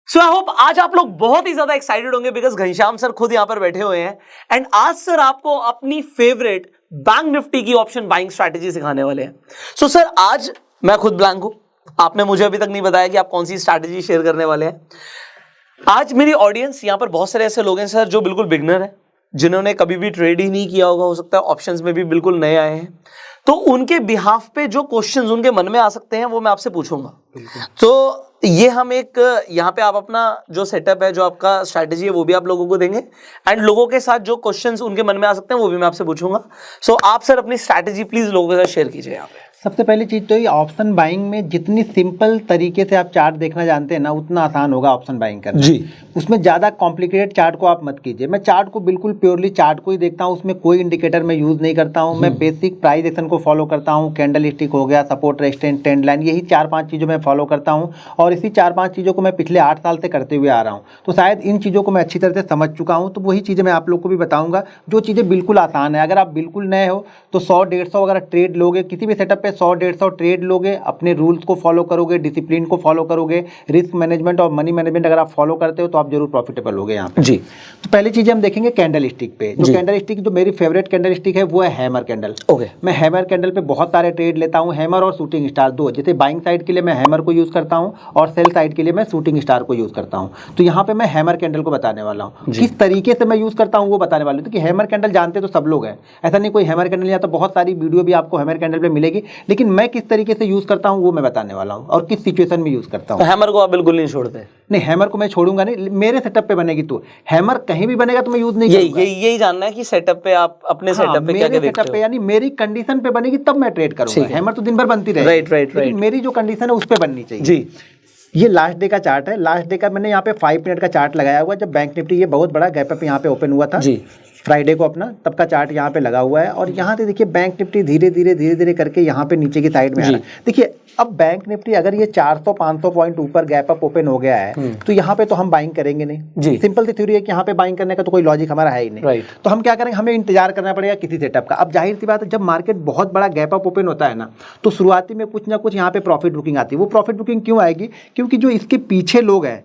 So I hope आज आप लोग बहुत ही ज्यादा एक्साइटेड होंगे बिकॉज घनश्याम सर खुद यहां पर बैठे हुए हैं एंड आज सर आपको अपनी फेवरेट बैंक निफ्टी की ऑप्शन बाइंग स्ट्रैटेजी सिखाने वाले हैं। सो सर आज मैं खुद ब्लैंक हूं, आपने मुझे अभी तक नहीं बताया कि आप कौन सी स्ट्रैटेजी शेयर करने वाले हैं। आज मेरी ऑडियंस यहां पर बहुत सारे ऐसे लोग हैं सर जो बिल्कुल बिगनर है, जिन्होंने कभी भी ट्रेड ही नहीं किया होगा, हो सकता है ऑप्शंस में भी बिल्कुल नए आए हैं, तो उनके बिहाफ पे जो क्वेश्चंस उनके मन में आ सकते हैं वो मैं आपसे पूछूंगा। तो ये हम एक यहाँ पे आप अपना जो सेटअप है, जो आपका स्ट्रैटेजी है, वो भी आप लोगों को देंगे एंड लोगों के साथ जो क्वेश्चंस उनके मन में आ सकते हैं वो भी मैं आपसे पूछूंगा। सो आप सर अपनी स्ट्रैटेजी प्लीज लोगों के साथ शेयर कीजिए यहाँ पे। सबसे पहली चीज़ तो ये ऑप्शन बाइंग में जितनी सिंपल तरीके से आप चार्ट देखना जानते हैं ना, उतना आसान होगा ऑप्शन बाइंग करना जी। उसमें ज़्यादा कॉम्प्लिकेटेड चार्ट को आप मत कीजिए। मैं चार्ट को बिल्कुल प्योरली चार्ट को ही देखता हूँ, उसमें कोई इंडिकेटर मैं यूज़ नहीं करता हूँ। मैं बेसिक प्राइस एक्शन को फॉलो करता हूँ, कैंडल स्टिक हो गया, सपोर्ट रेजिस्टेंस, ट्रेंड लाइन, यही 4-5 चीज़ों में फॉलो करता हूँ और इसी 4-5 चीज़ों को मैं पिछले 8 साल से करते हुए आ रहा हूँ। तो शायद इन चीज़ों को मैं अच्छी तरह से समझ चुका हूँ, तो वही चीज़ें मैं आप लोग को भी बताऊँगा जो चीज़ें बिल्कुल आसान है। अगर आप बिल्कुल नए हो तो 100-150 अगर ट्रेड लोगे किसी भी सेटअप पे, 100-150 ट्रेड लोगे, अपने रूल्स को फॉलो करोगे, डिसिप्लिन को फॉलो करोगे, रिस्क मैनेजमेंट और मनी मैनेजमेंट अगर आप फॉलो करते हो तो आप जरूर प्रॉफिटेबल होगे यहाँ पे। जी। तो पहली चीज़ हम देखेंगे कैंडल स्टिक पे। जो कैंडल स्टिक, जो मेरी फेवरेट कैंडल स्टिक है वो है हैमर कैंडल। ओके। मैं हैमर कैंडल पे बहुत सारे ट्रेड लेता हूँ, हैमर और शूटिंग स्टार दो। जैसे बाइंग साइड के लिए मैं हैमर को यूज़ करता हूँ और सेल साइड के लिए मैं शूटिंग स्टार को यूज़ करता हूँ। तो यहाँ पे मैं हैमर कैंडल को बताने वाला हूँ, किस तरीके से मैं यूज़ करता हूँ वो बताने वाला हूँ। क्योंकि हैमर कैंडल जानते तो सब लोग हैं, ऐसा नहीं कोई हैमर कैंडल नहीं आता, बहुत सारी वीडियो भी आपको हैमर कैंडल पे मिलेगी, लेकिन मैं किस तरीके से यूज़ करता हूँ वो मैं बताने वाला हूँ और किस सिचुएशन में यूज़ करता हूँ। तो हैमर को आप बिल्कुल नहीं छोड़ते? नहीं, हैमर को मैं छोड़ूंगा नहीं, मेरे सेटअप पे बनेगी तो। हैमर कहीं भी बनेगा तो मैं यूज नहीं करूंगा। यही जानना है कि सेटअप पे आप अपने सेटअप पे क्या क्या देखते हो? यानी मेरी कंडीशन पे बनेगी तब मैं ट्रेड करूंगा। हैमर तो दिन भर बनती रहेगी, राइट। मेरी जो कंडीशन है उस पे बननी चाहिए जी। ये लास्ट डे का चार्ट है। लास्ट डे का मैंने यहाँ पे 5 मिनट का चार्ट लगाया हुआ है। जब बैंक निफ्टी ये बहुत बड़ा गैप अप यहाँ पे ओपन हुआ था जी, फ्राइडे को अपना, तब का चार्ट यहाँ पे लगा हुआ है और यहाँ से देखिए बैंक निफ्टी धीरे धीरे करके यहाँ पे नीचे की साइड में आ रहा है। देखिए अब बैंक निफ्टी अगर ये 400-500 पॉइंट ऊपर गैप अप ओपन हो गया है तो यहाँ पे तो हम बाइंग करेंगे नहीं। सिंपल सी थ्योरी है कि यहाँ पे बाइंग करने का तो कोई लॉजिक हमारा है ही नहीं। तो हम क्या करेंगे, हमें इंतजार करना पड़ेगा किसी सेटअप का। अब जाहिर सी बात है, जब मार्केट बहुत बड़ा गैप अप ओपन होता है ना, तो शुरुआती में कुछ ना कुछ यहाँ पे प्रॉफिट बुकिंग आती है। वो प्रॉफिट बुकिंग क्यों आएगी? क्योंकि जो इसके पीछे लोग हैं,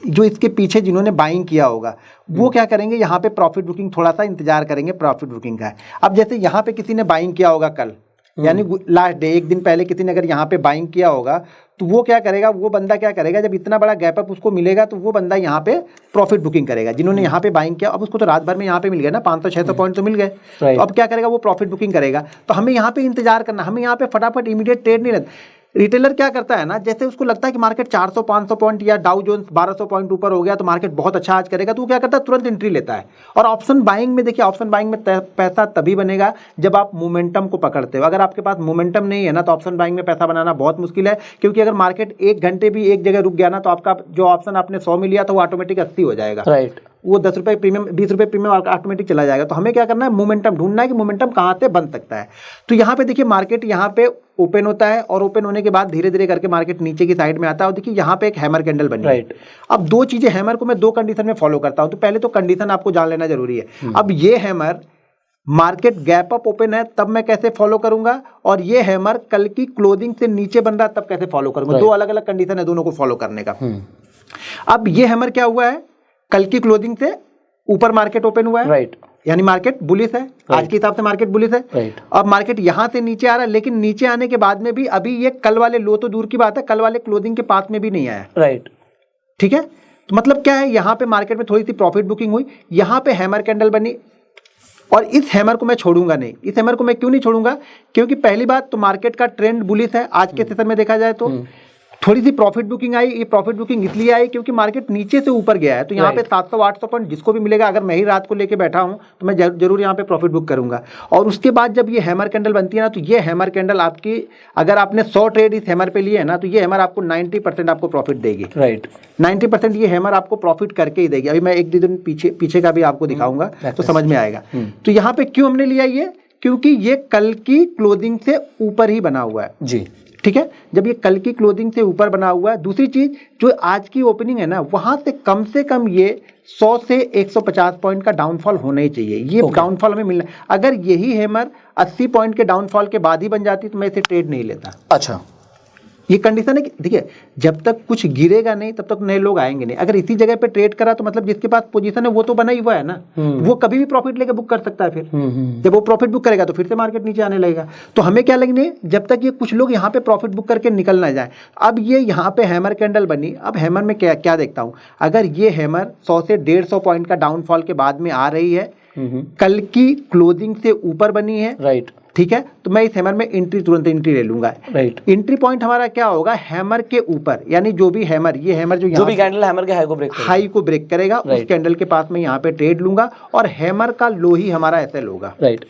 जो इसके पीछे जिन्होंने बाइंग किया होगा, वो क्या करेंगे, यहाँ पे प्रॉफिट बुकिंग थोड़ा सा इंतजार करेंगे प्रॉफिट बुकिंग का। अब जैसे यहाँ पे किसी ने बाइंग किया होगा कल, यानी लास्ट डे एक दिन पहले किसी ने अगर यहाँ पे बाइंग किया होगा, तो वो क्या करेगा, वो बंदा क्या करेगा, जब इतना बड़ा गैप अप उसको मिलेगा तो वो बंदा यहाँ पे प्रॉफिट बुकिंग करेगा। जिन्होंने यहाँ पे बाइंग किया, अब उसको तो रात भर में यहाँ पे मिल गया ना, 500-600 पॉइंट तो मिल गए, तो अब क्या करेगा, वो प्रॉफिट बुकिंग करेगा। तो हमें यहाँ पे इंतजार करना, हमें यहाँ पे फटाफट इमीडिएट ट्रेड नहीं लेना। रिटेलर क्या करता है ना, जैसे उसको लगता है कि मार्केट 400-500 पॉइंट या डाउ जोन्स 1200 पॉइंट ऊपर हो गया तो मार्केट बहुत अच्छा आज करेगा, तो वो क्या करता है, तुरंत एंट्री लेता है। और ऑप्शन बाइंग में देखिए, ऑप्शन बाइंग में पैसा तभी बनेगा जब आप मोमेंटम को पकड़ते हो। अगर आपके पास मोमेंटम नहीं है ना, तो ऑप्शन बाइंग में पैसा बनाना बहुत मुश्किल है। क्योंकि अगर मार्केट 1 घंटे भी एक जगह रुक गया ना, तो आपका जो ऑप्शन आपने 100 में लिया था वो ऑटोमेटिक 80 हो जाएगा। राइट। वो 10 रुपये प्रीमियम, 20 रुपये प्रीमियम ऑटोमेटिक चला जाएगा। तो हमें क्या करना है, मोमेंटम ढूंढना है कि मोमेंटम कहाँ से बन सकता है। तो यहाँ पे देखिए मार्केट यहाँ पे ओपन होता है और ओपन होने के बाद धीरे धीरे करके मार्केट नीचे की साइड में आता है और देखिए यहाँ पे एक हैमर कैंडल बनी है। अब दो चीजें, हैमर को मैं 2 कंडीशन में फॉलो करता हूँ। तो पहले तो कंडीशन आपको जान लेना जरूरी है। अब ये hammer market gap up open है तब मैं कैसे फॉलो करूंगा, और ये हैमर कल की क्लोजिंग से नीचे बन रहा है तब कैसे फॉलो करूंगा। 2 अलग अलग कंडीशन है दोनों को फॉलो करने का। अब ये हैमर क्या हुआ है, कल की क्लोजिंग से ऊपर मार्केट ओपन हुआ है, यानी मार्केट बुलिश है, आज के हिसाब से मार्केट बुलिश है। अब मार्केट यहां से नीचे आ रहा है, लेकिन नीचे आने के बाद में भी अभी ये कल वाले लो तो दूर की बात है, कल वाले क्लोजिंग के पास में भी नहीं आया। ठीक है, तो मतलब क्या है, यहां पे मार्केट में थोड़ी सी प्रॉफिट बुकिंग हुई, यहां पे हैमर कैंडल बनी और इस हैमर को मैं छोड़ूंगा नहीं। इस हैमर को मैं क्यों नहीं छोड़ूंगा, क्योंकि पहली बात तो मार्केट का ट्रेंड बुलिश है। आज के सेशन में देखा जाए तो थोड़ी सी प्रॉफिट बुकिंग आई। ये प्रॉफिट बुकिंग इसलिए आई क्योंकि मार्केट नीचे से ऊपर गया है, तो यहाँ पे 700-800 पॉइंट जिसको भी मिलेगा, अगर मैं ही रात को लेके बैठा हूँ तो मैं जरूर यहाँ पे प्रॉफिट बुक करूंगा। और उसके बाद जब ये हैमर कैंडल बनती है ना, तो ये हैमर कैंडल आपकी, अगर आपने 100 ट्रेड इस हैमर पे लिए है ना, तो ये हैमर आपको 90% आपको प्रॉफिट देगी। 90% ये हैमर आपको प्रॉफिट करके ही देगी। अभी मैं 1-2 दिन पीछे का भी आपको दिखाऊंगा तो समझ में आएगा। तो यहाँ पे क्यों हमने लिया ये, क्योंकि ये कल की क्लोजिंग से ऊपर ही बना हुआ है जी। ठीक है, जब ये कल की क्लोजिंग से ऊपर बना हुआ है, दूसरी चीज जो आज की ओपनिंग है ना, वहां से कम ये 100 से 150 पॉइंट का डाउनफॉल होना ही चाहिए। ये डाउनफॉल हमें मिलना, अगर यही हैमर 80 पॉइंट के डाउनफॉल के बाद ही बन जाती तो मैं इसे ट्रेड नहीं लेता। अच्छा, ये कंडीशन है कि देखिए जब तक कुछ गिरेगा नहीं तब तक नए लोग आएंगे नहीं। अगर इसी जगह पे ट्रेड करा तो मतलब जिसके पास पोजीशन है वो तो बना ही हुआ है ना, वो कभी भी प्रॉफिट लेके बुक कर सकता है। फिर जब वो प्रॉफिट बुक करेगा तो फिर से मार्केट नीचे आने लगेगा। तो हमें क्या लगने, जब तक ये कुछ लोग यहाँ पे प्रॉफिट बुक करके निकल ना जाए। अब ये यहाँ पे हैमर कैंडल बनी, अब हैमर में क्या क्या देखता हूँ, अगर ये हैमर 100 से 150 पॉइंट का डाउनफॉल के बाद में आ रही है, कल की क्लोजिंग से ऊपर बनी है, राइट, ठीक है, तो मैं इस हैमर में एंट्री तुरंत एंट्री ले लूंगा। राइट, एंट्री पॉइंट हमारा क्या होगा, हैमर के ऊपर, यानी जो भी हैमर, ये हैमर जो भी कैंडल हैमर के हाई को ब्रेक करेगा उस कैंडल के पास में यहाँ पे ट्रेड लूंगा, और हैमर का लो ही हमारा एसएल होगा। राइट,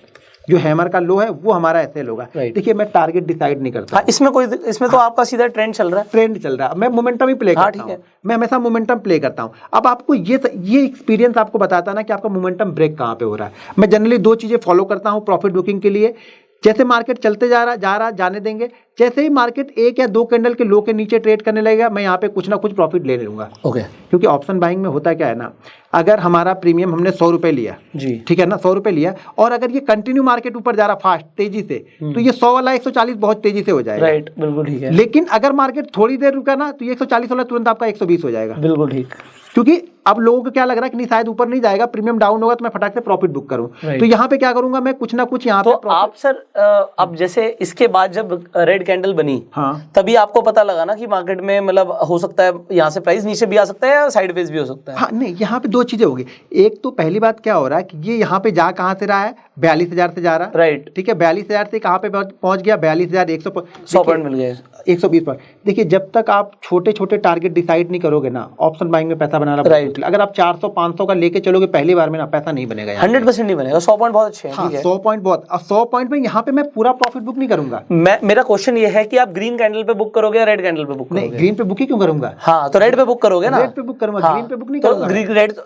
जो हैमर का लो है वो हमारा एसएल होगा। देखिए मैं टारगेट डिसाइड नहीं करता। इसमें तो आपका सीधा ट्रेंड चल रहा है, ट्रेंड चल रहा है, मैं मोमेंटम ही प्ले करता हूं। मैं हमेशा मोमेंटम प्ले करता हूं। अब आपको ये एक्सपीरियंस आपको बताता ना कि आपका मोमेंटम ब्रेक कहां पे हो रहा है। मैं जनरली दो चीजें फॉलो करता हूं प्रॉफिट बुकिंग के लिए। जैसे मार्केट चलते जा रहा जाने देंगे, जैसे ही मार्केट एक या दो कैंडल के लो के नीचे ट्रेड करने लगेगा, मैं यहाँ पे कुछ ना कुछ प्रॉफिट ले लूंगा। ओके, क्योंकि ऑप्शन बाइंग में होता क्या है ना, अगर हमारा प्रीमियम हमने 100 रुपए लिया जी, ठीक है ना, 100 रुपए लिया, और अगर ये कंटिन्यू मार्केट ऊपर जा रहा फास्ट तेजी से, तो ये 100 वाला 140 बहुत तेजी से हो जाएगा। राइट, बिल्कुल ठीक है। लेकिन अगर मार्केट थोड़ी देर रुका ना, तो ये 140 वाला तुरंत आपका 120 हो जाएगा। बिल्कुल ठीक, क्योंकि अब लोगों को क्या लग रहा है कि नहीं शायद ऊपर नहीं जाएगा, प्रीमियम डाउन होगा, तो मैं फटाक से प्रॉफिट बुक करूं। तो यहाँ पे क्या करूंगा मैं, कुछ ना कुछ यहाँ पे। तो आप सर अब जैसे इसके बाद जब रेड कैंडल बनी, हाँ, तभी आपको पता लगा ना कि मार्केट में मतलब हो सकता है यहाँ से प्राइस नीचे भी आ सकता है या साइडवेज भी हो सकता है। हाँ नहीं, यहाँ पे दो चीजें होगी। एक तो पहली बात क्या हो रहा है कि ये यहाँ पे जा कहाँ से रहा है, 42,000 से जा रहा है। राइट, ठीक है, 42,000 से कहाँ पे पहुंच गया, 42,100 पॉइंट मिल गया, 120 पॉइंट। देखिए जब तक आप छोटे छोटे टारगेट डिसाइड नहीं करोगे ना, ऑप्शन बाइंग में पैसा बनाना। राइट, अगर आप 400-500 का लेके चलोगे पहली बार में ना, पैसा नहीं बनेगा, 100% नहीं बनेगा। 100 पॉइंट बहुत अच्छे हैं। हाँ, 100 पॉइंट बहुत, 100 पॉइंट में यहाँ पे मैं पूरा प्रॉफिट बुक नहीं करूंगा। मेरा क्वेश्चन ये है कि आप ग्रीन कैंडल पे बुक करोगे या रेड कैंडल पे बुक करोगे? नहीं, ग्रीन पे बुक ही क्यों करूंगा। हाँ, तो रेड पे बुक करोगे ना। रेड पे बुक करूंगा, ग्रीन पे बुक नहीं करूंगा।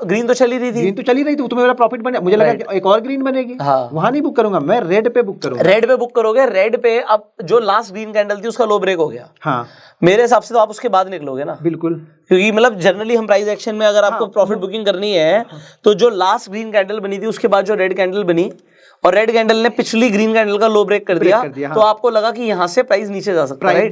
ग्रीन तो चली रही थी, ग्रीन तो चली रही थी, तो मेरा प्रॉफिट बने, मुझे लगा कि एक और ग्रीन बनेगी, वहां नहीं बुक करूंगा, मैं रेड पे बुक करूंगा। रेड पे बुक करोगे, रेड पे अब जो लास्ट ग्रीन कैंडल थी उसका लो ब्रेक हो गया। हाँ, मेरे हिसाब से तो आप उसके बाद निकलोगे ना। बिल्कुल, क्योंकि मतलब जनरली हम प्राइस एक्शन में अगर आपको प्रॉफिट बुकिंग करनी है, तो जो लास्ट ग्रीन कैंडल बनी थी उसके बाद जो रेड कैंडल बनी, और रेड कैंडल ने पिछली ग्रीन कैंडल का लो ब्रेक कर दिया, तो आपको लगा कि यहाँ से प्राइस नीचे जा सकता है।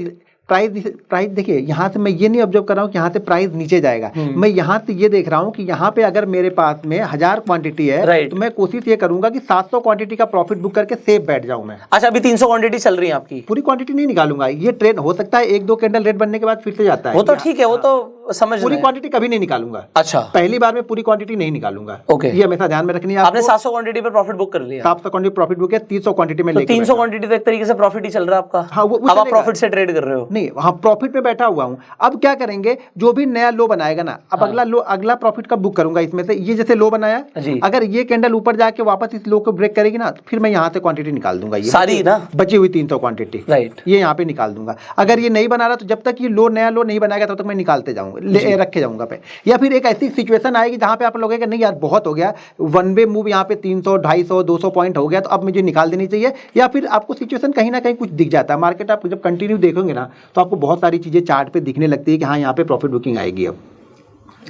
प्राइस देखिए, यहाँ से मैं ये नहीं ऑब्जर्व कर रहा हूँ कि यहाँ से प्राइस नीचे जाएगा। मैं यहाँ से ये देख रहा हूँ कि यहाँ पे अगर मेरे पास में 1000 क्वांटिटी है, तो मैं कोशिश ये करूंगा कि 700 क्वांटिटी का प्रॉफिट बुक करके सेफ बैठ जाऊं मैं। अच्छा, अभी 300 क्वांटिटी चल रही है आपकी? पूरी क्वांटिटी नहीं निकालूंगा, ये ट्रेड हो सकता है 1-2 कैंडल रेड बनने के बाद फिर से जाता है, वो तो ठीक है, वो तो समझ, पूरी क्वांटिटी कभी नहीं निकालूंगा। अच्छा, पहली बार में पूरी क्वांटिटी नहीं निकालूंगा। ओके, ये हमेशा ध्यान में रखनी है। आपने 700 क्वांटिटी पर प्रॉफिट बुक कर लिया। 700 क्वांटिटी प्रॉफिट बुक है, 300 क्वांटिटी में लेके 300 क्वांटिटी तो एक तरीके से प्रॉफिट ही चल रहा है आपका। हाँ, अब आप प्रॉफिट से ट्रेड कर रहे हो? नहीं, हाँ, प्रॉफिट पे बैठा हुआ हूँ। अब क्या करेंगे, जो भी नया लो बनाएगा ना, अब अगला प्रॉफिट का बुक करूंगा इसमें से। ये जैसे लो बनाया, अगर ये कैंडल ऊपर जाके वापस इस लो को ब्रेक करेगी ना, तो फिर मैं यहाँ से क्वांटिटी निकाल दूंगा, ये सारी ना बची हुई 300 क्वांटिटी। राइट, ये यहाँ पे निकाल दूंगा। अगर ये नहीं बना रहा तो जब तक ये नया लो नहीं बनाएगा तब तक मैं निकालते जाऊंगा, रखे जाऊंगा पे। या फिर एक ऐसी सिचुएशन आएगी जहां पे आप लोगोगे नहीं यार बहुत हो गया, वन वे मूव यहाँ पे 300, 250, 200 पॉइंट हो गया, तो अब मुझे निकाल देनी चाहिए। या फिर आपको सिचुएशन कहीं ना कहीं कुछ दिख जाता है। मार्केट आप जब कंटिन्यू देखोगे ना, तो आपको बहुत सारी चीजें चार्ट पे दिखने लगती है कि हाँ यहाँ पे प्रॉफिट बुकिंग आएगी अब।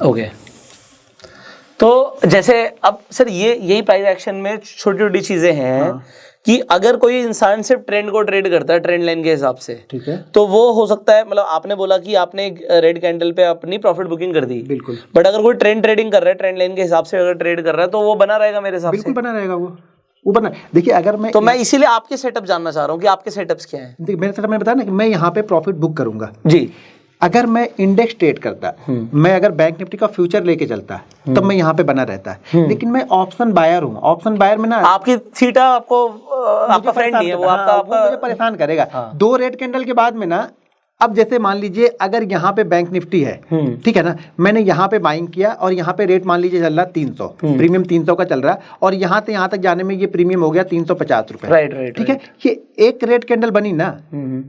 ओके, तो जैसे अब सर यही प्राइस एक्शन में छोटी छोटी चीजें हैं कि अगर कोई इंसान सिर्फ ट्रेंड को ट्रेड करता है ट्रेंड लाइन के हिसाब से, ठीक है, तो वो हो सकता है, मतलब आपने बोला कि आपने रेड कैंडल पे अपनी प्रॉफिट बुकिंग कर दी, बिल्कुल, बट अगर कोई ट्रेंड ट्रेडिंग कर रहा है, ट्रेंड लाइन के हिसाब से अगर ट्रेड कर रहा है, तो वो बना रहेगा मेरे हिसाब से। बिल्कुल बना रहेगा वो बना। देखिए अगर मैं इसीलिए आपके सेटअप जानना चाह रहा हूँ कि आपके सेटअप्स क्या हैं। देखिए मेरे सेटअप में बताया ना कि मैं यहाँ पे प्रॉफिट बुक करूंगा जी। अगर मैं इंडेक्स ट्रेड करता, मैं अगर बैंक निफ्टी का फ्यूचर लेके चलता, तब मैं यहाँ पे बना रहता है। लेकिन मैं ऑप्शन बायर हूँ। ऑप्शन बायर में ना आपकी थीटा आपका फ्रेंड नहीं है, वो आपका मुझे परेशान करेगा। 2 रेड कैंडल के बाद में ना, अब जैसे मान लीजिए अगर यहाँ पे बैंक निफ्टी है, ठीक है ना, मैंने यहाँ पे बाइंग किया और यहाँ पे रेट मान लीजिए चल रहा 300, प्रीमियम 300 का चल रहा है, और यहाँ से यहाँ तक जाने में ये प्रीमियम हो गया 350 रुपए। राइट, ठीक है। ये एक रेड कैंडल बनी ना,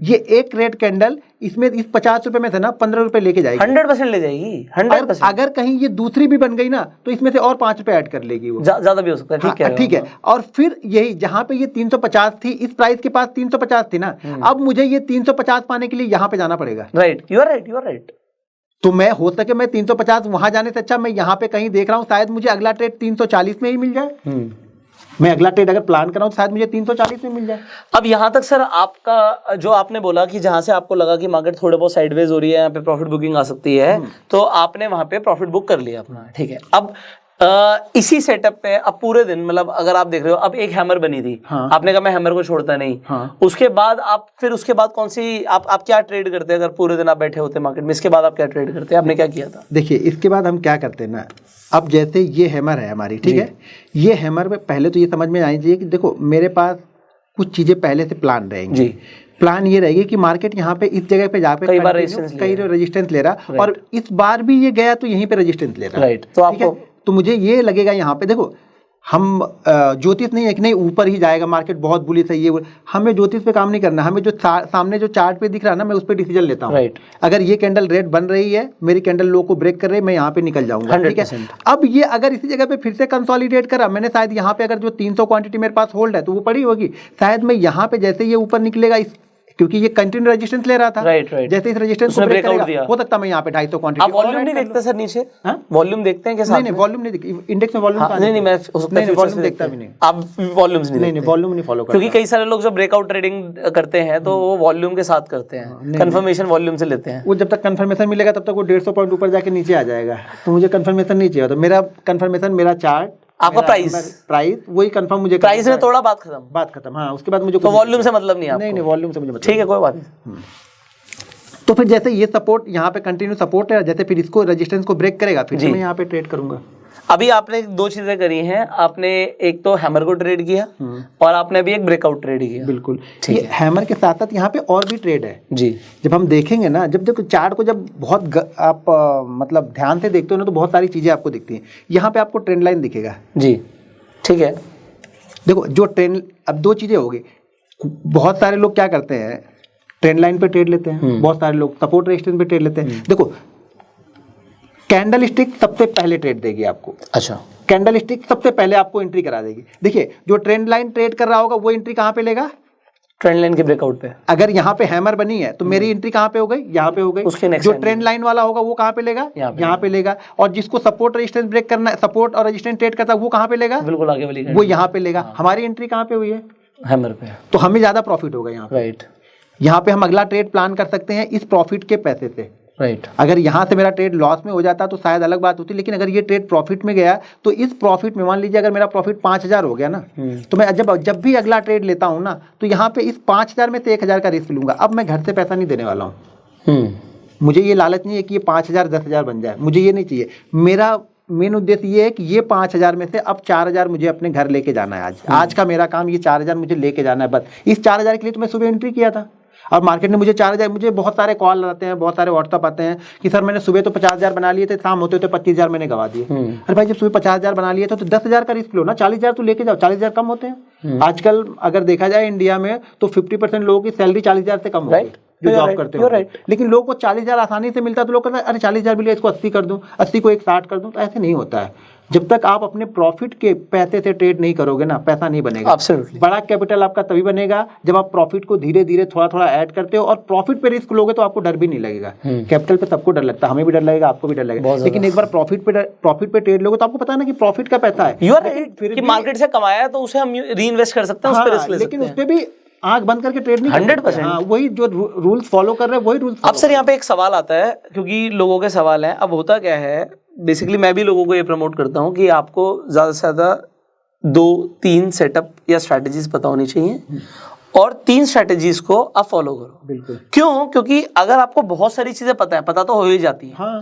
ये एक रेड कैंडल इसमें इस 50 रुपए में से ना 15 रुपए लेके जाएगी, 100% ले जाएगी, 100%। अगर कहीं ये दूसरी भी बन गई ना, तो इसमें से और 5 रुपए ऐड कर लेगी वो, ज्यादा भी हो सकता है। ठीक है, ठीक है। और फिर यही जहाँ पे ये 350 थी, इस प्राइस के पास 350 थी ना, अब मुझे ये 350 पाने के लिए यहाँ पे जाना पड़ेगा। Right, you are right. तो मैं हो सके मैं 350 वहां जाने से अच्छा मैं यहाँ पे कहीं देख रहा हूँ, शायद मुझे अगला ट्रेड 340 में ही मिल जाए। मैं अगला ट्रेड अगर प्लान कर रहा हूँ तो शायद मुझे 340 में मिल जाए। अब यहाँ तक सर आपका जो आपने बोला कि जहाँ से आपको लगा कि मार्केट थोड़े बहुत साइडवेज हो रही है, यहाँ पे प्रॉफिट बुकिंग आ सकती है, तो आपने वहाँ पे प्रॉफिट बुक कर लिया अपना, ठीक है। अब इसी सेटअप पे अब पूरे दिन, मतलब अगर आप देख रहे हो, अब एक हैमर बनी थी, हाँ। आपने कहा मैं हैमर को छोड़ता नहीं, हाँ। उसके बाद आप फिर उसके बाद कौन सी आप क्या ट्रेड करते हैं? अगर पूरे दिन आप बैठे होते मार्केट में, इसके बाद आप क्या ट्रेड करते हैं? आपने क्या किया था? देखिए इसके बाद हम क्या करते हैं ना, अब जैसे ये हैमर है हमारी, ठीक है, ये हैमर में पहले तो ये समझ में आनी चाहिए कि देखो मेरे पास कुछ चीजें पहले से प्लान रहेंगी जी। प्लान ये रहेगी कि मार्केट यहाँ पे इस जगह पे जहाँ पे कई रेजिस्टेंस ले रहा, और इस बार भी ये गया तो यहीं पे रेजिस्टेंस ले रहा, राइट। तो आपको तो मुझे ये लगेगा यहाँ पे, देखो हम ज्योतिष नहीं है कि नहीं ऊपर ही जाएगा मार्केट, बहुत बुलिश है ये, हमें ज्योतिष पे काम नहीं करना, हमें जो सामने जो चार्ट पे दिख रहा है ना, मैं उस पर डिसीजन लेता हूँ, राइट। अगर ये कैंडल रेड बन रही है, मेरी कैंडल लो को ब्रेक कर रही है, मैं यहाँ पे निकल जाऊंगा, ठीक है। अब ये अगर इसी जगह पे फिर से कंसोलिडेट करा, मैंने शायद यहाँ पे अगर जो 300 क्वांटिटी मेरे पास होल्ड है तो वो पड़ी होगी, शायद मैं यहाँ पे जैसे ये ऊपर निकलेगा क्योंकि ये कंटिन्यू रेजिस्टेंस ले रहा था, राइट। जैसे इस रेजिस्टेंस को ब्रेक करेगा, हो सकता है मैं यहाँ पे 250 क्वांटिटी। आप वॉल्यूम नहीं देखते सर नीचे? वॉल्यूम देखते हैं कैसे? नहीं वॉल्यूम नहीं देखते, इंडेक्स में वॉल्यूम नहीं मैं वॉल्यूम देखता भी नहीं। आप वॉल्यूम्स नहीं, वॉल्यूम नहीं फॉलो करते, क्योंकि कई सारे लोग जब ब्रेकआउट ट्रेडिंग करते हैं तो वो वॉल्यूम के साथ करते हैं, कंफर्मेशन वॉल्यूम से लेते हैं। वो जब तक कंफर्मेशन मिलेगा तब तक वो 150 पॉइंट ऊपर जाके नीचे आ जाएगा, तो मुझे कंफर्मेशन नहीं चाहिए, तो मेरा कंफर्मेशन, मेरा चार्ट, आपका प्राइस वही कंफर्म, मुझे प्राइस ने तोड़ा, बात खत्म। हाँ, उसके बाद मुझे तो वॉल्यूम से मतलब नहीं, नहीं वॉल्यूम से मुझे मतलब, ठीक है कोई बात नहीं। तो फिर जैसे ये सपोर्ट यहाँ पे कंटिन्यू सपोर्ट है, जैसे फिर इसको रेजिस्टेंस को ब्रेक करेगा, फिर मैं यहाँ पे ट्रेड करूंगा। अभी आपने दो चीजें करी हैं, आपने एक तो हैमर को ट्रेड किया और आपने अभी एक ब्रेकआउट ट्रेड किया, बिल्कुल। ये हैमर के साथ साथ यहाँ पे और भी ट्रेड है जी। जब हम देखेंगे ना, जब देखो चार्ट को जब बहुत आप मतलब ध्यान से देखते हो ना, तो बहुत सारी चीजें आपको दिखती हैं। यहाँ पे आपको ट्रेंड लाइन दिखेगा जी, ठीक है। देखो जो ट्रेंड, अब दो चीजें हो गई, बहुत सारे लोग क्या करते हैं, ट्रेंड लाइन पे ट्रेड लेते हैं, बहुत सारे लोग सपोर्ट रेजिस्टेंस पे ट्रेड लेते हैं। देखो कैंडल स्टिक सबसे पहले ट्रेड देगी आपको, अच्छा, कैंडल स्टिक सबसे पहले आपको एंट्री करा देगी। देखिए जो ट्रेंड लाइन ट्रेड कर रहा होगा वो एंट्री कहाँ पे लेगा? ट्रेंड लाइन के ब्रेकआउट पे। अगर यहाँ पे हैमर बनी है तो मेरी एंट्री कहाँ पे हो गई? यहाँ पे हो गई। जो ट्रेंड लाइन वाला होगा वो कहाँ पे लेगा? यहाँ पे लेगा। और जिसको सपोर्ट रेजिस्टेंस ब्रेक करना है, सपोर्ट और रेजिस्टेंस ट्रेड करता है, वो कहाँ पे लेगा? बिल्कुल आगे वाली, वो यहाँ पे लेगा। हमारी एंट्री कहाँ पे हुई है? हैमर पे। तो हमें ज्यादा प्रॉफिट होगा यहाँ पे, राइट। यहाँ पे हम अगला ट्रेड प्लान कर सकते हैं इस प्रॉफिट के पैसे से, राइट। अगर यहाँ से मेरा ट्रेड लॉस में हो जाता तो शायद अलग बात होती, लेकिन अगर ये ट्रेड प्रॉफिट में गया तो इस प्रॉफिट में मान लीजिए अगर मेरा प्रॉफिट 5000 हो गया ना, तो मैं जब भी अगला ट्रेड लेता हूँ ना, तो यहाँ पे इस 5000 में से 1000 का रिस्क लूंगा। अब मैं घर से पैसा नहीं देने वाला हूँ, मुझे ये लालच नहीं है कि ये 5000 10,000 बन जाए, मुझे ये नहीं चाहिए। मेरा मेन उद्देश्य ये है कि ये 5000 में से अब 4000 मुझे अपने घर लेके जाना है। आज का मेरा काम ये 4000 मुझे लेके जाना है बस। इस 4000 के लिए तो मैं सुबह एंट्री किया था और मार्केट ने मुझे 4000, मुझे बहुत सारे कॉल आते हैं, बहुत सारे व्हाट्सअप आते हैं कि सर मैंने सुबह तो 50,000 बना लिए थे, शाम होते होते 25,000 मैंने गवा दिए। अरे भाई जब सुबह 50,000 बना लिए तो 10,000 का रिस्क लो ना, 40,000 तो लेके जाओ, 40,000 कम होते हैं। आजकल अगर देखा जाए इंडिया में तो 50% लोगों की सैलरी 40,000 से कम होती है जो जॉब करते हैं, लेकिन लोगों को 40,000 आसानी से मिलता है तो लोग कहते हैं अरे 40,000 मिले, इसको 80 कर दूं, 80 को 60 कर दूं। तो ऐसे नहीं होता है। जब तक आप अपने प्रॉफिट के पैसे से ट्रेड नहीं करोगे ना, पैसा नहीं बनेगा। Absolutely. बड़ा कैपिटल आपका तभी बनेगा जब आप प्रॉफिट को धीरे धीरे थोड़ा थोड़ा ऐड करते हो और प्रॉफिट पे रिस्क लोगे तो आपको डर भी नहीं लगेगा। कैपिटल पे सबको डर लगता है, हमें भी डर लगेगा, आपको भी डर लगेगा, लेकिन एक बार प्रॉफिट पे ट्रेड लोगे तो आपको पता है ना कि प्रॉफिट का पैसा है, कि मार्केट से कमाया है तो उसे हम रीइन्वेस्ट कर सकते हैं, उस पे रिस्क ले सकते हैं, लेकिन उस पे भी आंख बंद करके ट्रेड नहीं 100%। वही जो रूल्स फॉलो कर रहे हैं वही रूल्स। अब सर यहाँ पे एक सवाल आता है, क्योंकि लोगों के सवाल हैं। अब होता क्या है, बेसिकली मैं भी लोगों को ये प्रमोट करता हूँ कि आपको ज़्यादा से ज़्यादा 2-3 सेटअप या स्ट्रैटेजीज पता होनी चाहिए और 3 स्ट्रैटेजीज को आप फॉलो करो। बिल्कुल। क्यों? क्योंकि अगर आपको बहुत सारी चीज़ें पता तो हो ही जाती है, हाँ,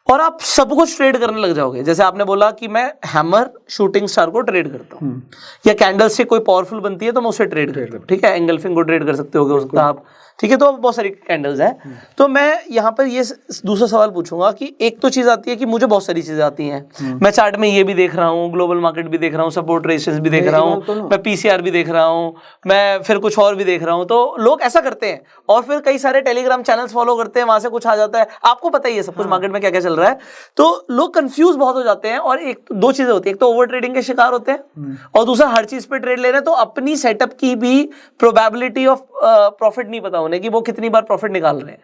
और आप सब कुछ ट्रेड करने लग जाओगे। जैसे आपने बोला कि मैं हैमर शूटिंग स्टार को ट्रेड करता हूँ, या कैंडल से कोई पावरफुल बनती है तो मैं उसे ट्रेड करता हूँ, ठीक है, एंगल्फिंग को ट्रेड कर सकते हो उसका आप, ठीक है। तो बहुत सारी कैंडल्स हैं। तो मैं यहाँ पर ये दूसरा सवाल पूछूंगा कि एक तो चीज़ आती है कि मुझे बहुत सारी चीज़ें आती हैं, मैं चार्ट में ये भी देख रहा हूँ, ग्लोबल मार्केट भी देख रहा हूँ, सपोर्ट रेजिस्टेंस भी देख रहा हूँ, मैं पीसीआर भी देख रहा हूँ, मैं फिर कुछ और भी देख रहा हूँ। तो लोग ऐसा करते हैं और फिर कई सारे टेलीग्राम चैनल्स फॉलो करते हैं, वहां से कुछ आ जाता है, आपको पता ही है सब कुछ मार्केट में क्या क्या चल रहा है। तो लोग कंफ्यूज बहुत हो जाते हैं और एक दो चीजें होती है, एक तो ओवर ट्रेडिंग के शिकार होते हैं और दूसरा हर चीज पे ट्रेड ले रहे हैं, तो अपनी सेटअप की भी प्रोबेबिलिटी ऑफ प्रॉफिट नहीं पता होने की वो कितनी बार प्रॉफिट निकाल रहे हैं।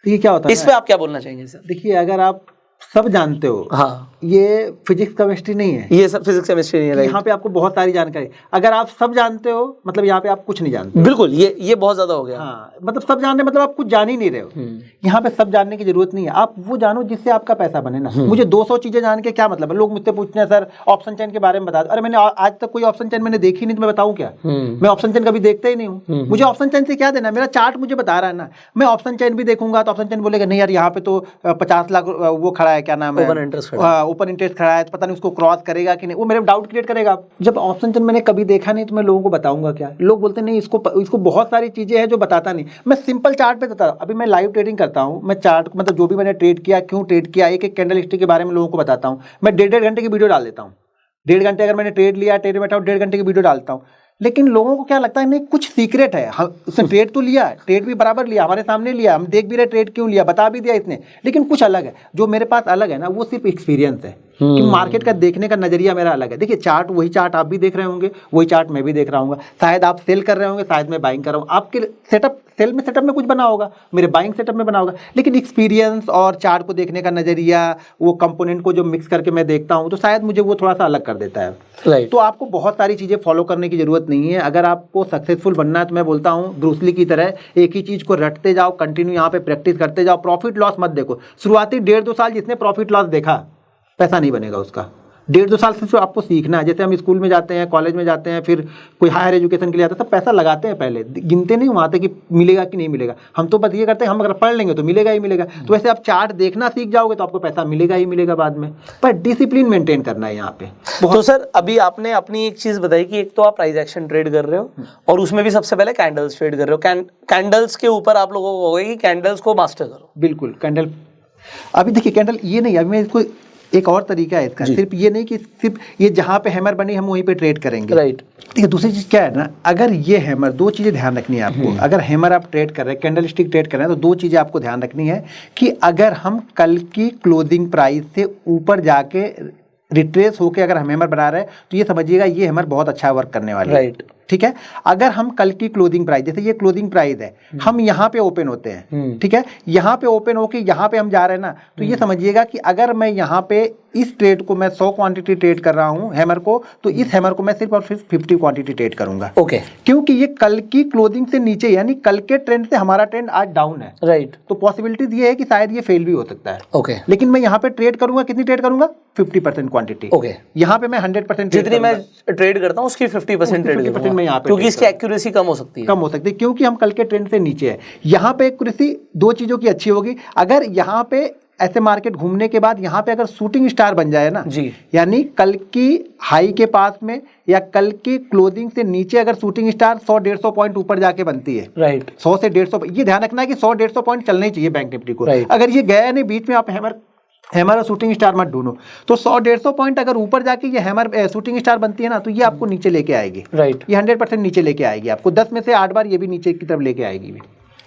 तो ये क्या होता है, इस पे आप क्या बोलना चाहेंगे सर? देखिए अगर आप सब जानते हो, हाँ, ये फिजिक्स केमिस्ट्री नहीं है, ये सब फिजिक्स केमिस्ट्री नहीं है, राइट। यहाँ पे आपको बहुत सारी जानकारी, अगर आप सब जानते हो मतलब यहाँ पे आप कुछ नहीं जानते हो। बिल्कुल, ये बहुत ज्यादा हो गया। हाँ, मतलब सब जानने मतलब आप कुछ जान ही नहीं रहे हो। यहाँ पे सब जानने की जरूरत नहीं है, आप वो जानो जिससे आपका पैसा बने ना। मुझे 200 चीजें जान के क्या मतलब है? लोग मुझसे पूछते हैं सर ऑप्शन चेन के बारे में बता दो। अरे मैंने आज तक कोई ऑप्शन चेन मैंने देखी नहीं, तो मैं बताऊँ क्या? मैं ऑप्शन चेन कभी देखता ही नहीं हूँ। मुझे ऑप्शन चेन से क्या देना? मेरा चार्ट मुझे बता रहा है ना। मैं ऑप्शन चेन भी देखूंगा तो ऑप्शन चेन बोलेगा नहीं यार यहाँ पे तो 50 लाख वो खड़ा है, क्या नाम है, ओपन इंटरेस्ट खड़ा है, तो पता नहीं उसको क्रॉस करेगा कि नहीं, वो मेरे डाउट क्रिएट करेगा। जब ऑप्शन चेन मैंने कभी देखा नहीं तो मैं लोगों को बताऊंगा क्या? लोग बोलते नहीं इसको बहुत सारी चीजें हैं जो बताता नहीं। मैं सिंपल चार्ट पे बताता हूँ। अभी मैं लाइव ट्रेडिंग करता हूँ, मैं चार्ट मतलब जो भी मैंने ट्रेड किया, क्यों ट्रेड किया, एक एक कैंडल स्टिक के बारे में लोगों को बताता हूँ। मैं 1.5 घंटे की वीडियो डाल देता हूँ। 1.5 घंटे अगर मैंने ट्रेड लिया, ट्रेड में बैठा हूँ, 1.5 घंटे की वीडियो डालता हूँ। लेकिन लोगों को क्या लगता है नहीं कुछ सीक्रेट है। उसने ट्रेड तो लिया, ट्रेड भी बराबर लिया, हमारे सामने लिया, हम देख भी रहे ट्रेड क्यों लिया, बता भी दिया इसने, लेकिन कुछ अलग है। जो मेरे पास अलग है ना, वो सिर्फ एक्सपीरियंस है कि मार्केट का देखने का नजरिया मेरा अलग है। देखिए चार्ट, वही चार्ट आप भी देख रहे होंगे, वही चार्ट मैं भी देख रहा हूँ। शायद आप सेल कर रहे होंगे, शायद मैं बाइंग कर रहा हूँ। आपके सेटअप सेटअप में कुछ बना होगा, मेरे बाइंग सेटअप में बना होगा, लेकिन एक्सपीरियंस और चार्ट को देखने का नजरिया, वो कंपोनेंट को जो मिक्स करके मैं देखता हूँ, तो शायद मुझे वो थोड़ा सा अलग कर देता है। राइट। तो आपको बहुत सारी चीजें फॉलो करने की जरूरत नहीं है। अगर आपको सक्सेसफुल बनना है तो मैं बोलता हूँ ब्रूस ली की तरह एक ही चीज को रटते जाओ, कंटिन्यू यहाँ पे प्रैक्टिस करते जाओ। प्रॉफिट लॉस मत देखो। शुरुआती 1.5-2 साल जिसने प्रॉफिट लॉस देखा, पैसा नहीं बनेगा उसका। 1.5-2 साल से आपको सीखना है। जैसे हम स्कूल में जाते हैं, कॉलेज में जाते हैं, फिर कोई हायर एजुकेशन के लिए आता है, सब पैसा लगाते हैं, पहले गिनते नहीं वहाँ तक कि मिलेगा कि नहीं मिलेगा। हम तो बस ये करते हैं, हम अगर पढ़ लेंगे तो मिलेगा ही मिलेगा। तो वैसे आप चार्ट देखना सीख जाओगे तो आपको पैसा मिलेगा ही मिलेगा बाद में, पर डिसिप्लिन मेंटेन करना है यहाँ पे। तो सर अभी आपने अपनी एक चीज बताई कि एक तो आप प्राइस एक्शन ट्रेड कर रहे हो और उसमें भी सबसे पहले कैंडल्स ट्रेड कर रहे हो। कैंडल्स के ऊपर आप लोगों को होगा कि कैंडल्स को मास्टर करो। बिल्कुल, कैंडल। अभी देखिए कैंडल ये नहीं, अभी मैं इसको एक और तरीका है इसका, सिर्फ ये नहीं कि सिर्फ ये जहाँ पे हैमर बनी हम वहीं पे ट्रेड करेंगे। राइट। ठीक है, दूसरी चीज क्या है ना, अगर ये हैमर, 2 चीजें ध्यान रखनी है आपको। अगर हैमर आप ट्रेड कर रहे हैं, कैंडल स्टिक ट्रेड कर रहे हैं, तो 2 चीजें आपको ध्यान रखनी है कि अगर हम कल की क्लोजिंग प्राइस से ऊपर जाके रिट्रेस होके अगर हम हैमर बना रहे हैं तो ये समझिएगा ये हैमर बहुत अच्छा वर्क करने वाली है। राइट। ठीक है, अगर हम कल की क्लोजिंग प्राइस, जैसे ये क्लोजिंग प्राइस है, हम यहाँ पे ओपन होते हैं, ठीक है, यहाँ पे ओपन होके यहाँ पे हम जा रहे हैं ना, तो ये समझिएगा कि अगर मैं यहाँ पे इस ट्रेड को मैं 100 क्वांटिटी ट्रेड कर रहा हूँ हैमर को, तो इस हैमर को मैं सिर्फ और सिर्फ 50 क्वांटिटी ट्रेड करूंगा। ओके। क्योंकि ये कल की क्लोजिंग से नीचे, यानी कल के ट्रेंड से हमारा ट्रेंड आज डाउन है। राइट। तो पॉसिबिलिटीज ये है कि शायद ये फेल भी हो सकता है। ओके। लेकिन मैं यहाँ पे ट्रेड करूंगा, कितनी ट्रेड करूंगा? 50% क्वांटिटी। ओके। यहाँ पे मैं 100% जितनी मैं ट्रेड करता हूँ उसकी 50% ट्रेड करूंगा, मैं यहाँ पे, क्योंकि इसकी एक्यूरेसी कम हो सकती है। कम हो सकती है क्योंकि हम कल के ट्रेंड से नीचे है। यहाँ पे एक्यूरेसी 2 चीजों की अच्छी होगी। अगर यहाँ पे ऐसे मार्केट घूमने के बाद यहाँ पे अगर शूटिंग स्टार बन जाए ना जी, यानी कल की हाई के पास में या कल की क्लोजिंग से नीचे अगर शूटिंग स्टार 100-150 पॉइंट ऊपर जाके बनती है, राइट, 100 से 150, ये ध्यान रखना है कि 100-150 पॉइंट चलना ही चाहिए बैंक निफ्टी को। Right. अगर ये गया नहीं बीच में, आप हैमर और शूटिंग स्टार मत ढूंढो। तो 100-150 पॉइंट अगर ऊपर जाके ये हैमर शूटिंग स्टार बनती है ना, तो ये आपको नीचे लेके आएगी। राइट। ये 100% नीचे लेके आएगी आपको, 10 में से 8 बार ये भी नीचे की तरफ लेके आएगी।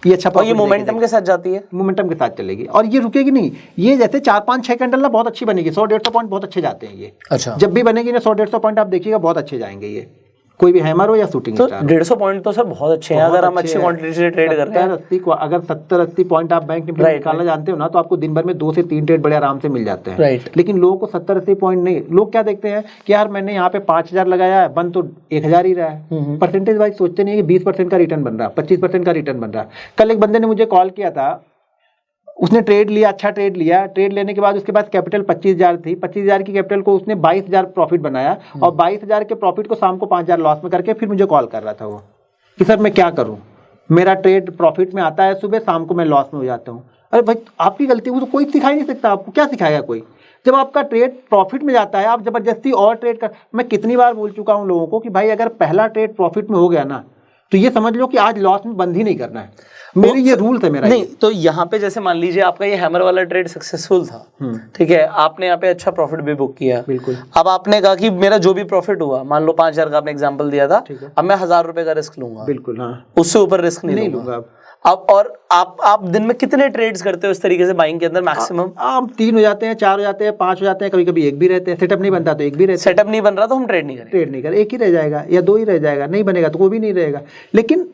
ये अच्छा, और ये मोमेंटम के साथ जाती है, मोमेंटम के साथ चलेगी और ये रुकेगी नहीं। ये जैसे 4-5-6 कैंडल ना बहुत अच्छी बनेगी, 100-150 पॉइंट बहुत अच्छे जाते हैं ये। अच्छा, जब भी बनेगी ना 100-150 पॉइंट आप देखिएगा बहुत अच्छे जाएंगे ये, कोई भी हैमर हो या शूटिंग तो स्टार हो। 150 पॉइंट तो सर बहुत अच्छे हैं अगर हम अच्छी क्वांटिटी से ट्रेड कर रहे हैं। अगर 70-80 पॉइंट आप बैंक निफ्टी निकालना जानते हो ना, तो आपको दिन भर में 2 से 3 ट्रेड बड़े आराम से मिल जाते हैं। राइट। लेकिन लोगों को 70-80 पॉइंट नहीं, लोग क्या देखते हैं कि यार मैंने यहाँ पे 5000 लगाया है, बन तो 1000 ही रहा है। परसेंटेज वाइज सोचते नहीं है कि 20% का रिटर्न बन रहा है, 25% का रिटर्न बन रहा है। कल एक बंदे ने मुझे कॉल किया था, उसने ट्रेड लिया, अच्छा ट्रेड लिया, ट्रेड लेने के बाद उसके पास कैपिटल 25,000 थी, 25,000 की कैपिटल को उसने 22,000 प्रॉफिट बनाया और 22,000 के प्रॉफिट को शाम को 5,000 लॉस में करके फिर मुझे कॉल कर रहा था वो कि सर मैं क्या करूं, मेरा ट्रेड प्रॉफिट में आता है सुबह, शाम को मैं लॉस में हो जाता हूं। अरे भाई आपकी गलती, वो तो कोई सिखा ही नहीं सकता आपको, क्या सिखाएगा कोई? जब आपका ट्रेड प्रॉफिट में जाता है आप जबरदस्ती और ट्रेड कर। मैं कितनी बार बोल चुका हूं लोगों को कि भाई अगर पहला ट्रेड प्रॉफिट में हो गया ना, तो ये समझ लो कि आज लॉस में बंद ही नहीं करना है। मेरी ये रूल है मेरा। नहीं तो यहाँ पे जैसे मान लीजिए आपका ये हैमर वाला ट्रेड सक्सेसफुल था, ठीक है, आपने यहाँ पे अच्छा प्रॉफिट भी बुक किया। बिल्कुल। अब आपने कहा कि मेरा जो भी प्रॉफिट हुआ, मान लो 5,000 का आपने एग्जांपल दिया था, अब मैं 1,000 रुपए का रिस्क लूंगा। बिल्कुल, हाँ, उससे ऊपर रिस्क नहीं लूंगा। अब और आप दिन में कितने ट्रेड्स करते हो इस तरीके से बाइंग के अंदर मैक्सिमम? आप 3 हो जाते हैं, 4 हो जाते हैं, 5 हो जाते हैं, कभी कभी 1 भी रहते हैं। सेटअप नहीं बनता तो 1 भी रहता है। सेटअप नहीं बन रहा तो हम ट्रेड नहीं करें, ट्रेड नहीं कर, 1 ही रह जाएगा या 2 ही रह जाएगा, नहीं बनेगा तो कोई भी नहीं रहेगा। लेकिन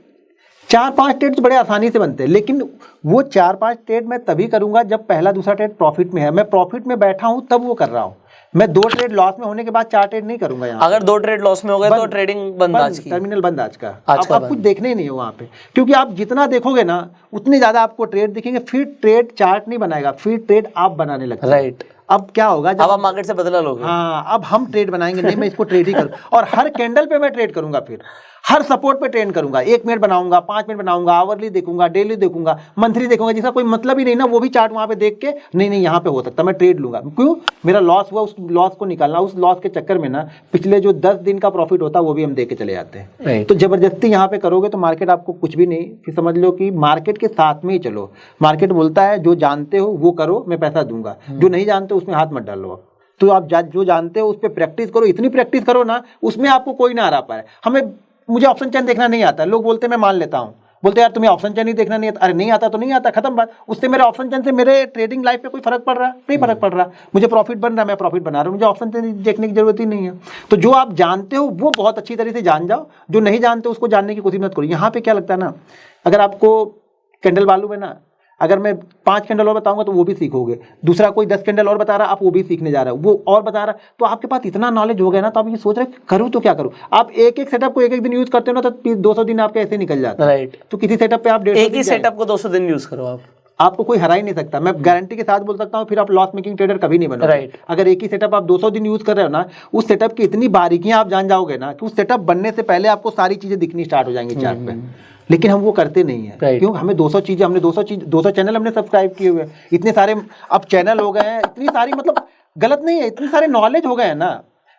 4-5 ट्रेड बड़े आसानी से बनते हैं, लेकिन वो 4-5 ट्रेड मैं तभी करूंगा जब पहला दूसरा ट्रेड प्रॉफिट में है, मैं प्रॉफिट में बैठा हूं तब वो कर रहा हूं। मैं 2 ट्रेड लॉस में होने के बाद 4 ट्रेड नहीं करूंगा। यहाँ अगर 2 ट्रेड लॉस में हो गए तो ट्रेडिंग बंद आज की, टर्मिनल बंद आज का। आप कुछ देखने ही नहीं हो वहाँ पे, क्योंकि आप जितना देखोगे ना उतने ज्यादा आपको ट्रेड दिखेंगे, फिर ट्रेड चार्ट नहीं बनाएगा, फिर ट्रेड आप बनाने लगते हैं। राइट। अब क्या होगा जब अब आप मार्केट से बदला लोगे। हाँ, अब हम ट्रेड बनाएंगे, नहीं मैं इसको ट्रेड ही करूँ, और हर कैंडल पे मैं ट्रेड करूंगा, फिर हर सपोर्ट पे ट्रेड करूंगा, 1 मिनट बनाऊंगा, 5 मिनट बनाऊंगा, आवरली देखूंगा, डेली देखूंगा, मंथली देखूंगा, जिसका कोई मतलब ही नहीं ना, वो भी चार्ट वहां पे देख के नहीं यहाँ पे हो सकता, मैं ट्रेड लूंगा। क्यों? मेरा लॉस हुआ, उस लॉस को निकालना, उस लॉस के चक्कर में ना पिछले जो 10 दिन का प्रॉफिट होता है वो भी हम देख के चले जाते हैं। तो जबरदस्ती यहाँ पे करोगे तो मार्केट आपको कुछ भी नहीं, फिर समझ लो कि मार्केट के साथ में ही चलो। मार्केट बोलता है जो जानते हो वो करो, मैं पैसा दूंगा, जो नहीं जानते उसमें हाथ मत डालो। तो आप जो जानते हो उस पर प्रैक्टिस करो, इतनी प्रैक्टिस करो ना, उसमें आपको कोई ना हरा पाए। मुझे ऑप्शन चेन देखना नहीं आता, लोग बोलते हैं मैं मान लेता हूँ, बोलते यार तुम्हें ऑप्शन चेन ही देखना नहीं आता। अरे नहीं आता तो नहीं आता, खत्म बात। उससे मेरे ऑप्शन चेन से मेरे ट्रेडिंग लाइफ पे कोई फर्क पड़ रहा है? नहीं फर्क पड़ रहा। मुझे प्रॉफिट बन रहा है, मैं प्रॉफिट बना रहा हूँ, मुझे ऑप्शन चेन देखने की जरूरत ही नहीं है। तो जो आप जानते हो वो बहुत अच्छी तरीके से जान जाओ, जो नहीं जानते उसको जानने की कोशिश मत करो। यहाँ पे क्या लगता है ना, अगर आपको कैंडल मालूम है ना, अगर मैं 5 कैंडल और बताऊंगा तो वो भी सीखोगे, दूसरा कोई 10 कैंडल और बता रहा आप वो भी सीखने जा रहे हो, वो और बता रहा, तो आपके पास इतना नॉलेज हो गया ना, तो आप ये सोच रहे करूँ तो क्या करूँ। आप एक सेटअप को एक दिन यूज करते हो ना, तो 200 दिन आपके ऐसे निकल जाते हैं। राइट। तो किसी सेटअप पे आप एक ही सेटअप को 200 दिन यूज करो, आपको कोई हरा ही नहीं सकता। मैं गारंटी के साथ बोल सकता हूँ, फिर आप लॉस मेकिंग ट्रेडर कभी नहीं बनोगे। राइट। अगर एक ही सेटअप आप 200 दिन यूज कर रहे हो ना, उस सेटअप की इतनी बारीकियां आप जान जाओगे ना कि उस सेटअप बनने से पहले आपको सारी चीजें दिखनी स्टार्ट हो जाएंगी चार्ट पे। लेकिन हम वो करते नहीं है। क्यों? हमें 200 चैनल हमने सब्सक्राइब किए हुए, इतने सारे अब चैनल हो गए हैं, इतनी सारी, मतलब गलत नहीं है, इतनी सारे नॉलेज हो गए हैं ना।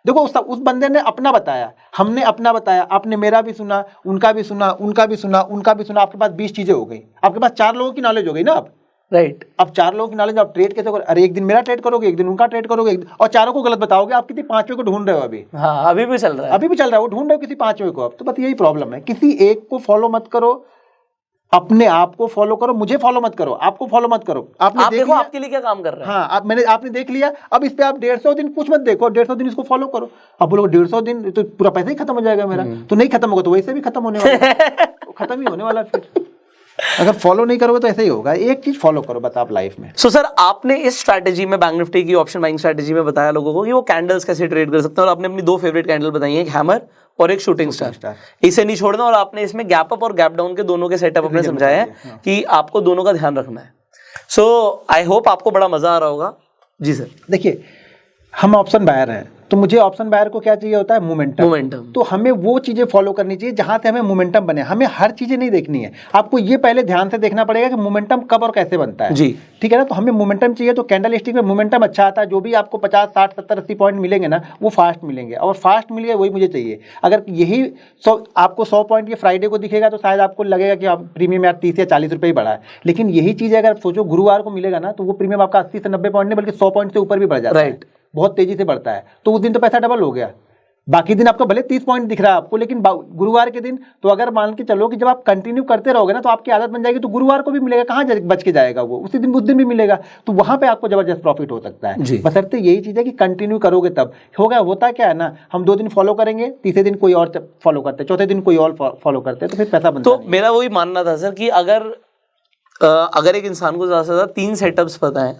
देखो उस बंदे ने अपना बताया, हमने अपना बताया, आपने मेरा भी सुना, उनका भी सुना, उनका भी सुना, उनका भी सुना, आपके पास 20 चीजें हो गई, आपके पास 4 लोगों की नॉलेज हो गई ना। आप राइट। अब 4 लोगों की नॉलेज, आप ट्रेड कैसे करोगे? अरे एक दिन मेरा ट्रेड करोगे, एक दिन उनका ट्रेड करोगे, और चारों को गलत बताओगे। आप किसी 5वें को ढूंढ रहे हो अभी। हाँ, अभी भी चल रहा है, वो ढूंढ रहे हो किसी 5वें को। अब तो बस यही प्रॉब्लम है, किसी एक को फॉलो मत करो, अपने आप को फॉलो करो। मुझे फॉलो मत करो, आपको फॉलो मत करो। आपने देखो आपके लिए क्या काम कर रहा है। हाँ, आपने देख लिया, अब इस पे आप 150 दिन कुछ मत देखो, 150 दिन इसको फॉलो करो। अब बोलोगे 150 दिन तो पूरा पैसा ही खत्म हो जाएगा मेरा, तो नहीं खत्म होगा, तो वैसे भी खत्म होने वाला है। खत्म ही होने वाला फिर। अगर फॉलो नहीं करोगे तो ऐसे ही होगा। एक चीज फॉलो करो बस आप लाइफ में। सो सर, आपने इस स्ट्रैटेजी में, बैंक निफ्टी की ऑप्शन बाइंग स्ट्रैटेजी में बताया लोगों को कि वो कैंडल्स कैसे ट्रेड कर सकते हैं, और आपने अपनी 2 फेवरेट कैंडल बताई है, एक हैमर और एक शूटिंग स्टार। इसे नहीं छोड़ना, और आपने इसमें गैप अप और गैप डाउन के दोनों के सेटअप अपने समझाया है कि आपको दोनों का ध्यान रखना है। सो आई होप आपको बड़ा मजा आ रहा होगा। जी सर। देखिए, हम ऑप्शन बायर हैं, तो मुझे ऑप्शन बायर को क्या चाहिए होता है? मोमेंटम। तो हमें वो चीजें फॉलो करनी चाहिए जहां से हमें मोमेंटम बने। हमें हर चीजें नहीं देखनी है, आपको ये पहले ध्यान से देखना पड़ेगा कि मोमेंटम कब और कैसे बनता है। जी ठीक है ना। तो हमें मोमेंटम चाहिए, तो कैंडल स्टिक में मोमेंटम अच्छा आता है, जो भी आपको 50, 60, 70, 80 पॉइंट मिलेंगे ना, वो फास्ट मिलेंगे, और फास्ट मिल गए वही मुझे चाहिए। अगर यही आपको 100 पॉइंट ये फ्राइडे को दिखेगा तो शायद आपको लगेगा कि आप प्रीमियम यार 30 या 40 रुपये ही बढ़ा है, लेकिन यही चीज़ अगर सोचो गुरुवार को मिलेगा ना, तो वो प्रीमियम आपका 80 से 90 पॉइंट नहीं बल्कि 100 पॉइंट से ऊपर भी बढ़ जाता है। राइट। बहुत तेजी से बढ़ता है, तो उस दिन तो पैसा डबल हो गया। बाकी दिन आपका भले 30 पॉइंट दिख रहा है आपको, लेकिन गुरुवार के दिन तो अगर मान के चलो कि जब आप कंटिन्यू करते रहोगे ना, तो आपकी आदत बन जाएगी, तो गुरुवार को भी मिलेगा, कहाँ बच के जाएगा वो, उस दिन भी मिलेगा, तो वहां पे आपको जबरदस्त प्रॉफिट हो सकता है। बशर्ते यही चीज है कि कंटिन्यू करोगे तब होगा। होता क्या है ना, हम 2 दिन फॉलो करेंगे, तीसरे दिन कोई और फॉलो करते हैं, चौथे दिन कोई और फॉलो करते हैं, तो फिर पैसा बनता है। तो मेरा वही मानना था सर कि अगर एक इंसान को ज्यादा से ज्यादा 3 सेटअप्स पता है,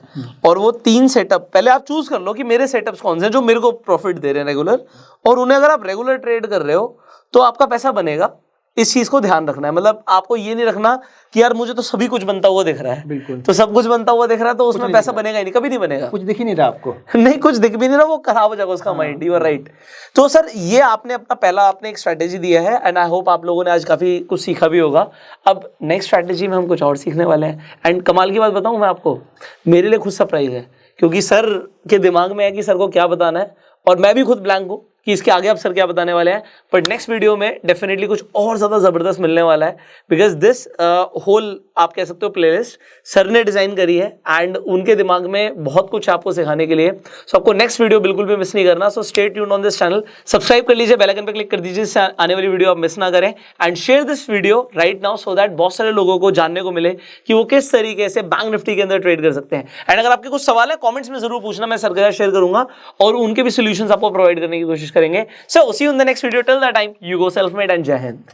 और वो 3 सेटअप पहले आप चूज कर लो कि मेरे सेटअप्स कौन से हैं जो मेरे को प्रॉफिट दे रहे हैं रेगुलर, और उन्हें अगर आप रेगुलर ट्रेड कर रहे हो तो आपका पैसा बनेगा। इस चीज को ध्यान रखना है। मतलब आपको ये नहीं रखना कि यार मुझे तो सभी कुछ बनता हुआ दिख रहा है, बिल्कुल, तो सब कुछ बनता हुआ दिख रहा है तो उसमें पैसा बनेगा ही नहीं, कभी नहीं बनेगा। कुछ दिख ही नहीं रहा आपको। नहीं, कुछ दिख भी नहीं रहा, वो खराब हो जाएगा उसका माइंड। You are right. तो सर, ये आपने अपना पहला आपने एक स्ट्रैटेजी दिया है, एंड आई होप आप लोगों ने आज काफी कुछ सीखा भी होगा। अब नेक्स्ट स्ट्रैटेजी में हम कुछ और सीखने वाले हैं, एंड कमाल की बात बताऊं मैं आपको, मेरे लिए खुद सरप्राइज है, क्योंकि सर के दिमाग में है कि सर को क्या बताना है, और मैं भी खुद ब्लैंक हूं कि इसके आगे आप सर क्या बताने वाले हैं। बट नेक्स्ट वीडियो में डेफिनेटली कुछ और ज्यादा जबरदस्त मिलने वाला है, बिकॉज दिस होल आप कह सकते हो प्लेलिस्ट सर ने डिजाइन करी है, एंड उनके दिमाग में बहुत कुछ आपको सिखाने के लिए। सो आपको नेक्स्ट वीडियो बिल्कुल भी मिस नहीं करना। So stay tuned on this channel, subscribe कर लीजिए, बेल आइकन पे क्लिक कर दीजिए, इससे आने वाली वीडियो आप मिस ना करें, and share this video right now so that बहुत सारे लोगों को जानने को मिले कि वो किस तरीके से बैंक निफ्टी के अंदर ट्रेड कर सकते हैं। एंड अगर आपके कुछ सवाल है कॉमेंट्स में जरूर पूछना, मैं सर के साथ शेयर करूंगा और उनके भी सोल्यूशंस आपको प्रोवाइड करने की कोशिश करेंगे। So see you in the next video. Till that time, you go self-made and Jai Hind.